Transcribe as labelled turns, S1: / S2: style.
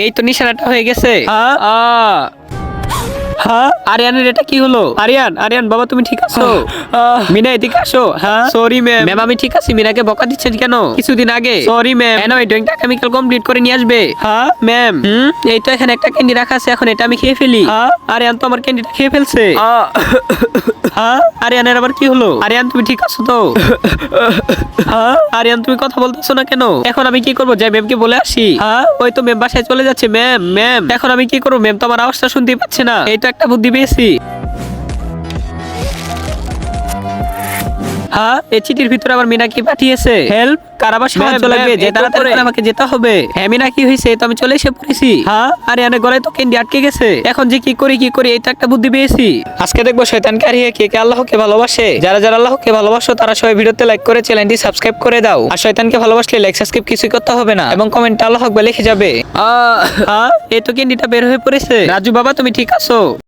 S1: এই তো নিশানাটা হয়ে গেছে। হ্যাঁ আরিয়ানের এটা কি হলো? আরিয়ান বাবা তুমি ঠিক আছো? মিনা এদিকে আসো। হ্যাঁ সরি ম্যাম। ম্যাম আমি ঠিক আছি। মিনাকে বকা দিচ্ছেন কেন? কিছুদিন আগে সরি ম্যাম। এই ড্রয়িংটা কেমিক্যাল কমপ্লিট করে নিয়ে আসবে। হ্যাঁ ম্যাম। এই তো এখানে একটা ক্যান্ডি রাখা আছে, এখন এটা আমি খেয়ে ফেলি। হ্যাঁ আরিয়ান তো আমার ক্যান্ডিটা খেয়ে ফেলছে। হ্যাঁ আরিয়ানের আবার কি হলো? আরিয়ান তুমি ঠিক আছো তো? হ্যাঁ আরিয়ান তুমি কথা বলতেছো না কেন? এখন আমি কি করবো? যাই ম্যামকে বলে আসি। হ্যাঁ ওই তো ম্যাম বাসায় চলে যাচ্ছে। ম্যাম এখন আমি কি করবো? ম্যাম তো আমার আওয়াজটা শুনতেই পাচ্ছে না। এই তো একটা বুদ্ধি পেয়েছি। হ্যাঁ এই চিঠির ভিতরে আবার মিনা কি পাঠিয়েছে? হেল্প কারাবার সাহায্য লাগবে, যে তাড়াতাড়ি আমাকে যেতে হবে। হ্যাঁ মিনা কি হয়েছে? তো আমি চলে এসে পড়েছি। হ্যাঁ আরিয়ানের গলায় তো ক্যান্ডি আটকে গেছে। এখন যে কি করি এই তো একটা বুদ্ধি পেয়েছি। আজকে দেখবো শয়তানকে হারিয়ে কে কে আল্লাহকে ভালোবাসে। যারা যারা আল্লাহকে ভালোবাসো তারা সবাই ভিডিওতে লাইক করে চ্যানেলটি সাবস্ক্রাইব করে দাও। আর শয়তানকে ভালোবাসলে লাইক সাবস্ক্রাইব কিছুই করতে হবে না, এবং কমেন্টে আল্লাহ আকবার লিখে যাবে। হ্যাঁ এই তো ক্যান্ডিটা বের হয়ে পড়েছে। রাজু বাবা তুমি ঠিক আছো?